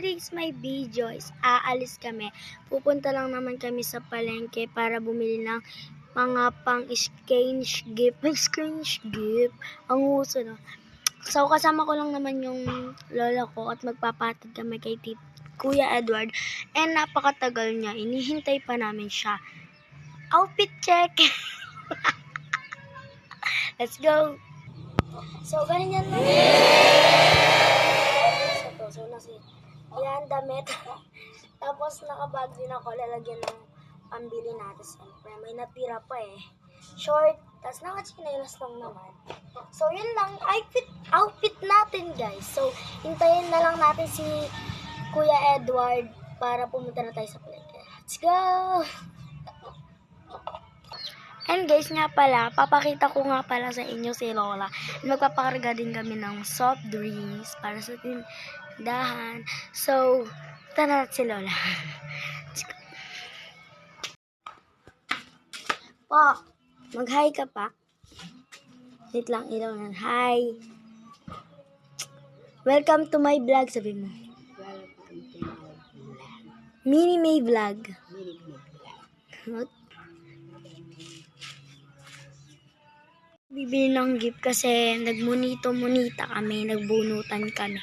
today's my video is aalis kami. Pupunta lang naman kami sa palengke para bumili ng mga pang-exchange gift. Exchange gift? Ang uso, no? So, kasama ko lang naman yung lola ko at magpapatid kami kay Kuya Edward. And napakatagal niya. Inihintay pa namin siya. Outfit check! Let's go! So, ganyan lang. So, yan, damit. Tapos, nakabag din ako. Lalagyan ng pambili natin. Siyempre, may natira pa eh. Short. Tapos, naka-chinelas lang naman. So, yun lang. Outfit natin, guys. So, hintayin na lang natin si Kuya Edward para pumunta na tayo sa palengke. Let's go! And guys, nga pala, papakita ko nga pala sa inyo si Lola. Magpapakarga din kami ng soft drinks para sa tindahan. So, tara natin si Lola. Po, mag-hi ka pa. Wait lang, ilaw na. Hi. Welcome to my vlog, sabi mo. Mini May vlog. Bibili ng gift kasi nagmunito-munita kami, nagbunutan kami.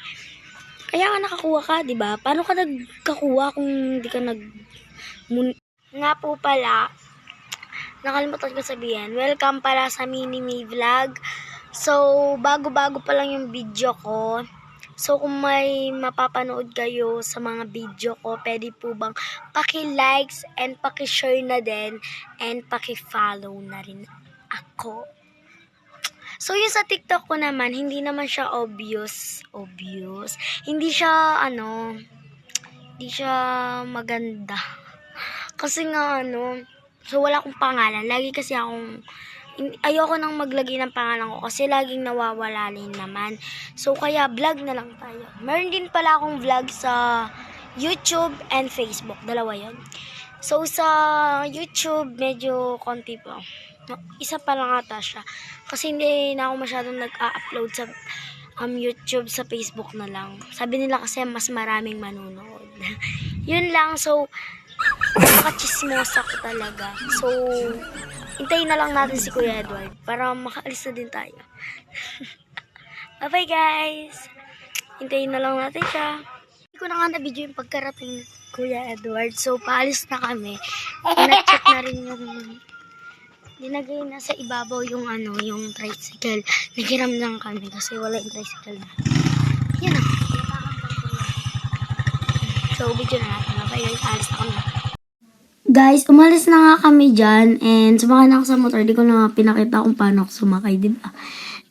Kaya nga nakakuha ka, di ba? Paano ka nagkakuha kung hindi ka Nga po pala, nakalimutan ko sabihin, welcome pala sa Mini May Vlog. So, bago-bago pa lang yung video ko. So, kung may mapapanood kayo sa mga video ko, pwede po bang paki-likes and paki-share na din and paki-follow na rin ako. So, yung sa TikTok ko naman, hindi naman siya obvious. Hindi siya, hindi siya maganda. Kasi nga, so wala akong pangalan. Lagi kasi ayoko nang maglagay ng pangalan ko kasi laging nawawala rin naman. So, kaya vlog na lang tayo. Meron din pala akong vlog sa YouTube and Facebook. Dalawa yun. So, sa YouTube, medyo konti pa. Isa pa lang ata siya. Kasi hindi na ako masyadong nag-upload sa YouTube, sa Facebook na lang. Sabi nila kasi mas maraming manunood. Yun lang. So, napaka-chismosa ko talaga. So, hintayin na lang natin si Kuya Edward para makaalis na din tayo. Bye-bye guys! Hintayin na lang natin siya. Hindi ko na nga na-video yung pagkarating ni Kuya Edward. So, paalis na kami. Na-check na rin yung dinagay na sa ibabaw yung yung tricycle. Nagiram lang kami kasi wala yung tricycle na. Yan na. So, video na natin. Bye guys, alis na kami. Guys, umalis na nga kami dyan and sumakay na ako sa motor. Di ko na pinakita kung paano ako sumakay, diba?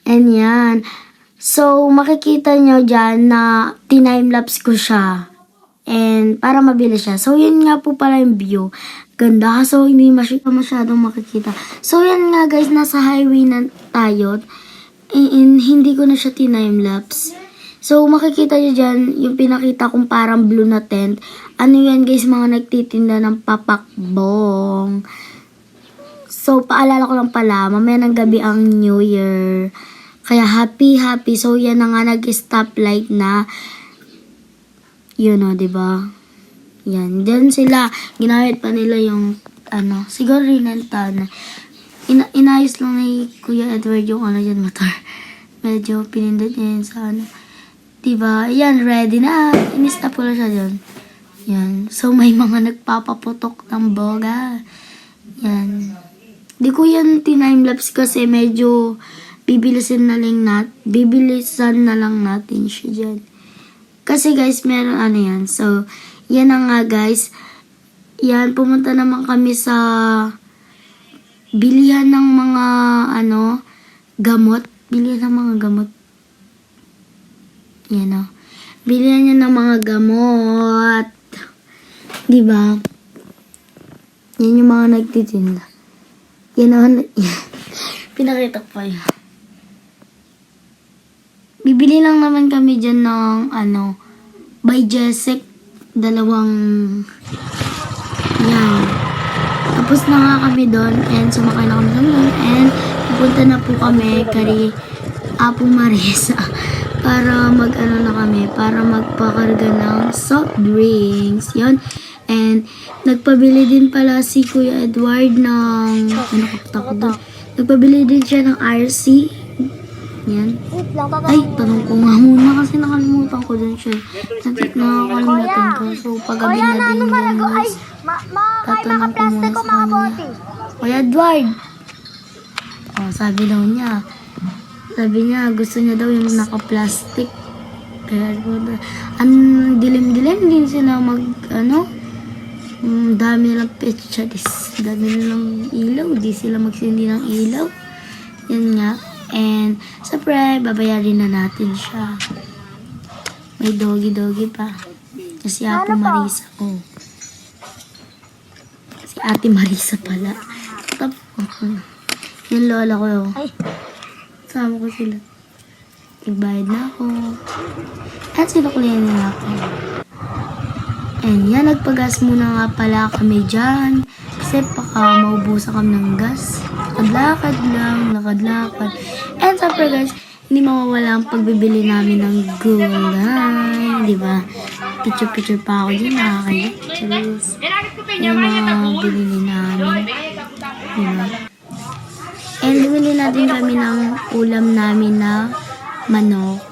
And yan. So, makikita nyo dyan na time-lapse ko siya. And para mabilis siya. So, yun nga po pala yung view. Ganda. So, hindi masyadong makikita. So, yan nga guys. Nasa highway na tayo. And hindi ko na siya time-lapse. So, makikita nyo dyan yung pinakita kong parang blue na tent. Ano yan guys? Mga nagtitinda ng papakbong. So, paalala ko lang pala. Mamaya ng gabi ang New Year. Kaya happy. So, yan na nga nag-stoplight na. Yun o, diba? Yan. Then sila, ginamit pa nila yung, siguro rinenta na. Inayos lang ni Kuya Edward yung dyan motor. Medyo pinindot niya yun sa diba? Yan, ready na. Inis na pala siya dyan. Yan. So, may mga nagpapaputok ng boga. Yan. Di ko yan time-lapse kasi medyo bibilisan na lang natin siya dyan. Kasi guys, meron yan. So, yan na nga guys. Yan, pumunta naman kami sa bilihan ng mga, gamot. Bilihan ng mga gamot. Yan o. Bilihan niya ng mga gamot. Diba? Yan yung mga nagtitinda. Yan o. Pinakita ko pa yun. Bibili lang naman kami dyan ng, by Jessic, 2. Yan. Tapos na nga kami doon, and sumakay na kami doon, and pupunta na po kami kay Apo Marisa para para magpakarga ng soft drinks. Yun. And, nagpabili din pala si Kuya Edward ng, doon? Nagpabili din siya ng RC. Yan. Ay, tanong ko nga muna kasi nakalimutan ko din siya. Nakakalimutan ko. So, pagabi na din yan, guys. Tatanong ko muna sa kanya. Kuya Edward. Oh, sabi niya, gusto niya daw yung naka-plastic. Kaya, ang dilim-dilim din sila dami nilang petcharis. Dami nilang ilaw. Di sila magsindi ng ilaw. Yan nga. And, siyempre, babayarin na natin siya. May doggy-doggy pa. Si Ate Marisa. Oh. Si Ate Marisa pala. Yung lola ko. Oh. Sama ko sila. Nagbayad na ako. At sinukulihan nila ako. And yan, nagpagas muna nga pala kami dyan. Kasi baka maubusan kami ng gas. Lakad lang, lakad. And siyempre guys, hindi mawawala ang pagbibili namin ng gulay. Diba? Picture pa ako dyan, nakakaya. Yung mga binili namin. Diba? And bumili natin kami ng ulam namin na manok.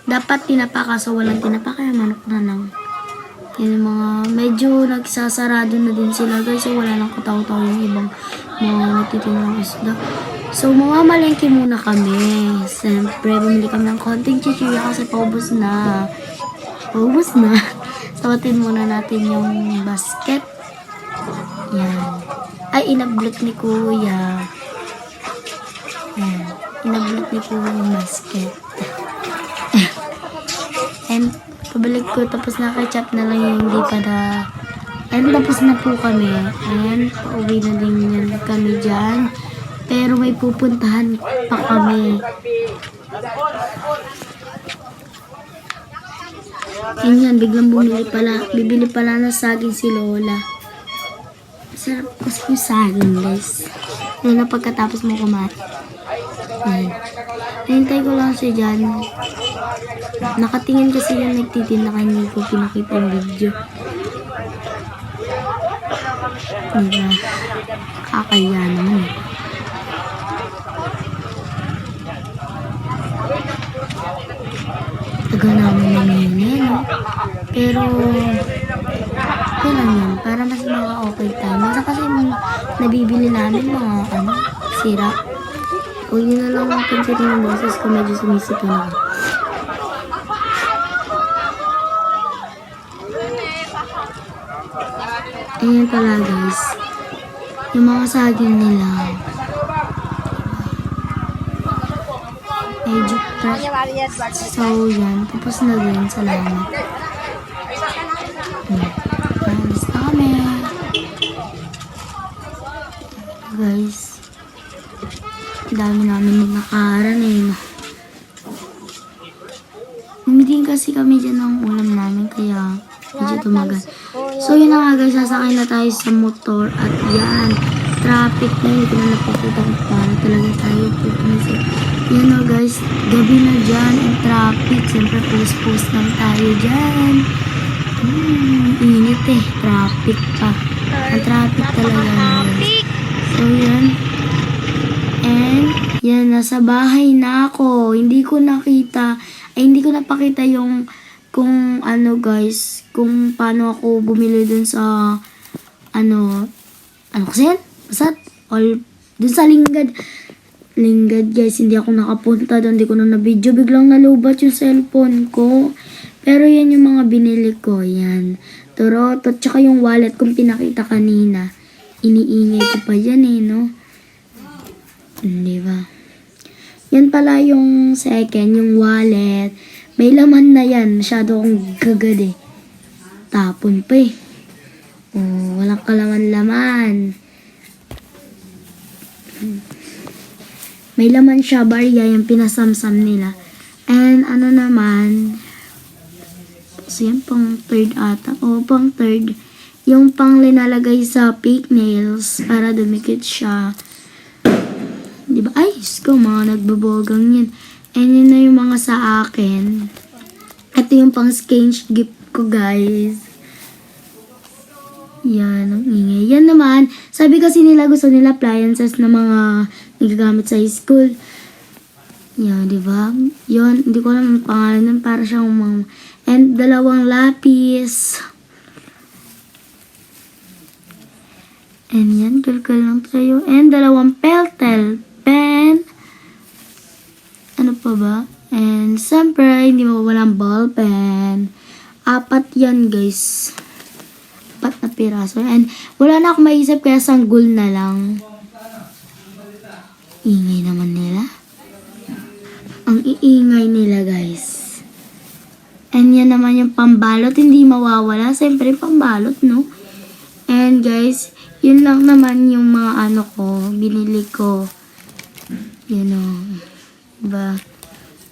Dapat tinapa kaso walang tinapa kaya manok na lang. Yan yung mga medyo nagsasarado na din sila guys. So wala nang kataw-taw yung ibang mga nagtitinang isda. So mamamalengke muna kami. Siyempre bumili kami ng konting chichirya kasi paubos na. Sawatin muna natin yung basket. Yan. Ay, inablot ni Kuya. Yan. Inablot ni Kuya yung basket. And, pabalik ko, tapos na-ketchup na lang yung hindi pa na. And, tapos na po kami. And, pauwi na din yan kami dyan. Pero may pupuntahan pa kami. Yan, biglang bibili pala na saging si Lola. Sarap kasi yung saging, guys. Yan na pagkatapos mo kumain. Yan. Hintay ko lang siya dyan. Nakatingin kasi yung nagtitinda kaya hindi ko pinakita yung video. Diba? Kakaya naman. Taga namin naminin, no? Pero, kailan yan? Para mas maka-okay tayo. Masa kasi nabibili namin mga, sira. Huwag nyo na lang ang pansin ng boses ko, medyo sumisipin ako. Ayan pala guys, yung mga saging nila, medyo fresh. So yan, tapos na din, salamat. Alis na kami. Guys, dami namin nakaran eh. Humiting kasi kami dyan ng ulam namin, kaya medyo tumagal. So yun na nga guys, sasakay na tayo sa motor at yan, traffic na yun, hindi ko na napakita kung para talaga tayo pupunta. Yan na guys, gabi na dyan, ang traffic, siyempre post lang tayo dyan. Init eh, traffic pa. Ang traffic talaga guys. So yan, and yan, nasa bahay na ako, hindi ko napakita yung kung ano guys, kung paano ako bumili dun sa kasi yan? Basat? Dun sa Lingad guys, hindi ako nakapunta doon, hindi ko na na-video, biglang nalubat yung cellphone ko. Pero yan yung mga binili ko, yan. Torotot, tsaka yung wallet kong pinakita kanina. Iniingay ko pa yan eh, no? Diba? Yan pala yung second, yung wallet. May laman na yan. Masyado akong gagad eh. Tapon pa eh. Oh, walang kalaman-laman. May laman siya, barya, yung pinasamsam nila. And ano naman, so yan pang third ata. O, pang third. Yung pang linalagay sa fake nails para dumikit siya. Diba? Ay, ko mga nagbabogang yan. And yun na yung mga sa akin. Ito yung pang exchange gift ko, guys. Yan, ang ingay. Yan naman, sabi kasi nila gusto nila appliances na mga nagagamit sa school. Yan, di ba? Yun, hindi ko alam ang pangalan nun. Para siyang mga... And dalawang lapis. And yan, kalkal lang tayo. And dalawang peltel pen. Ano pa ba? And siyempre, hindi mawawalang ball pen. 4 yan, guys. 4 na piraso. And wala na akong maisip kaya sanggol na lang. Ingay naman nila. Ang iingay nila, guys. And yan naman yung pambalot. Hindi mawawala. Siyempre, pambalot, no? And guys, yun lang naman yung mga ano ko. Binili ko. You know. Diba?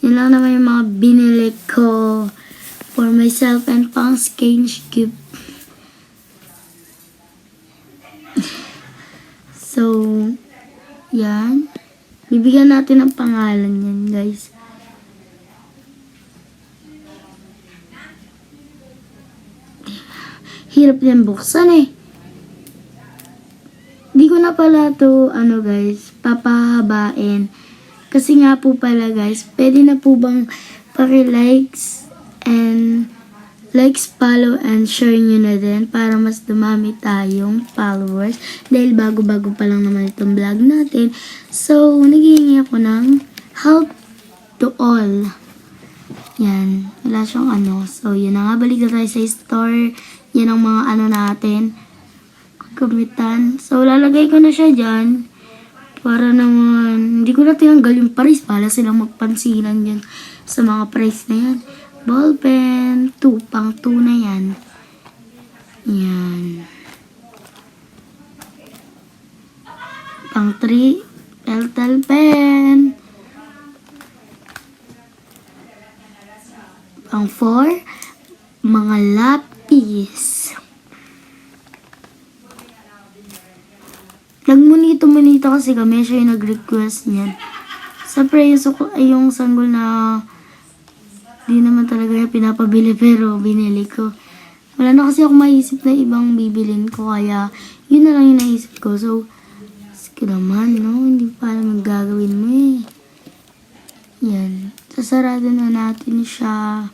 Yun lang naman yung mga binili ko. For myself and pang exchange gift. So, yan. Bibigyan natin ng pangalan yan, guys. Hirap yan buksan eh. Di ko na pala to, guys, papahabain. Kasi nga po pala, guys, pwede na po bang paki-likes and likes, follow, and share nyo na din para mas dumami tayong followers. Dahil bago-bago pa lang naman itong vlog natin. So, naghihingi ako ng help to all. Yan. Wala siyang ano. So, yun na nga. Balik na tayo sa store. Yan ang mga ano natin. Gamitan. So, lalagay ko na siya dyan. Para naman, hindi ko na tinanggal yung price. Para silang magpansinan dyan sa mga price na yan. Ballpen, 2, pang 2 na yan. Yan. Pang 3, peltel pen. Pang 4, mga lapis. Nagmunito-munito kasi kami, siya yung nag-request niyan. Siyempre, yung sanggol na di naman talaga yung pinapabili pero binili ko. Wala na kasi ako maisip na ibang bibilin ko kaya yun na lang yung naisip ko. So, sige naman, no? Hindi pa alam ang gagawin mo eh. Yan. Sasarado na natin siya.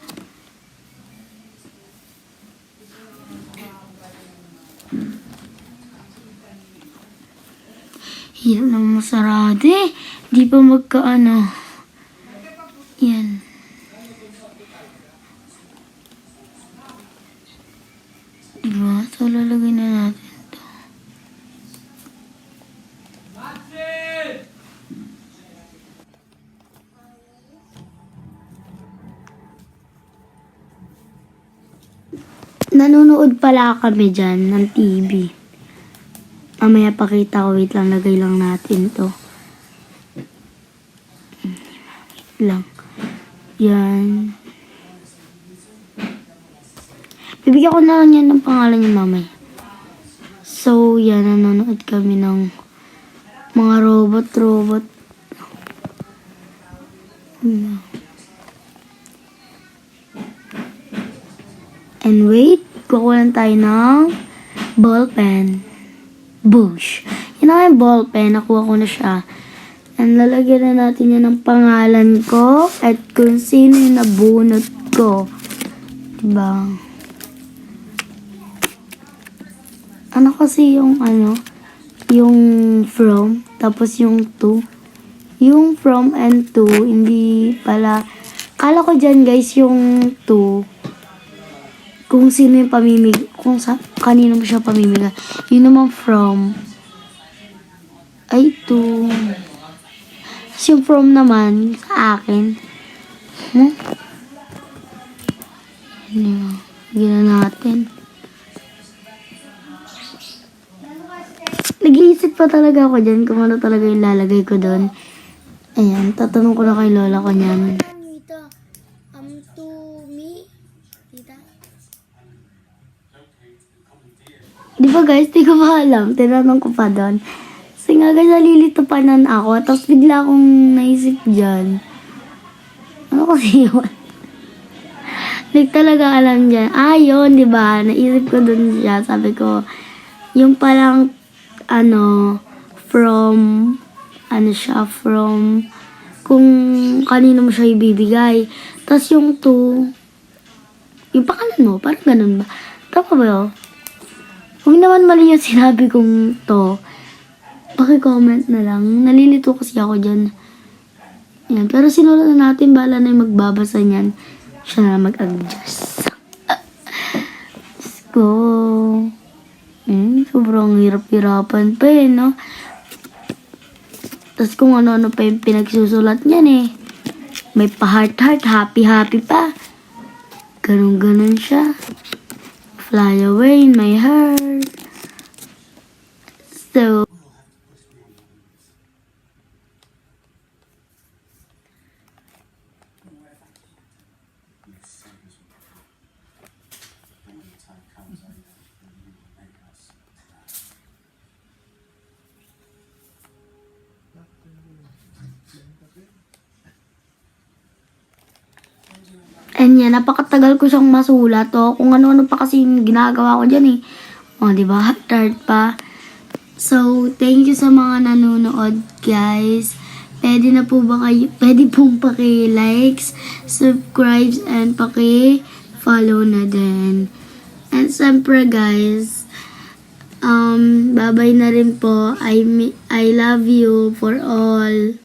Hirap naman masarado eh. Di pa magkaano. Yan. Diba? So, lalagay na natin ito. Nanonood pala kami dyan ng TV. Mamaya pakita ko. Wait lang, lagay lang natin to. Wait lang. Yan. Bibigyan ko na lang yan ng pangalan niya mamaya. So, yan. Nanonood kami ng mga robot. And wait, kukulan tayo ng ball pen. Bush. Yan na yung ball pen. Nakuha ko na siya. And lalagyan na natin yan ng pangalan ko at kung sino yung nabunot ko. Diba? Ano kasi yung yung from, tapos yung to. Yung from and to, hindi pala. Kala ko dyan guys, yung to, kung sino yung pamimig, kanino mo siya pamimigay. Yun naman from, ay to. Tapos yung from naman, sa akin. Gina natin. Nag-iisip pa talaga ako dyan kung ano talaga yung lalagay ko doon. Ayan, tatanong ko na kay lola ko niyan. Tita, to me? Tita? Di ba guys, di ko pa alam. Tinanong ko pa doon. Kasi nga guys, nalilito pa nan ako. Tapos bigla akong naisip dyan. Ano kasi yun? Like talaga alam dyan. Yun, di ba? Naisip ko dun siya. Sabi ko, yung parang, from, from, kung kanino mo siya ibibigay. Tapos yung to, yung pangalan mo, parang ganun ba? Tama ba yun? Kung naman mali yung sinabi kong to, paki-comment na lang. Nalilito kasi ako dyan. Yan. Pero sinulat na natin, bala na yung magbabasa niyan. Siya na mag-adjust. Let's go. Sobrang hirap-hirapan pa no? Tapos kung ano-ano pa yung pinagsusulat niyan May pa-heart-heart, happy-happy pa. Ganun-ganun siya. Fly away in my heart. So, and yan, napakatagal ko siyang masulat kung ano-ano pa kasi yung ginagawa ko dyan di ba? Heart pa. So, thank you sa mga nanonood, guys. Pwede na po ba kayo, pwede pong paki-likes, subscribe, and paki-follow na din. And siyempre, guys, bye-bye na rin po. I love you for all.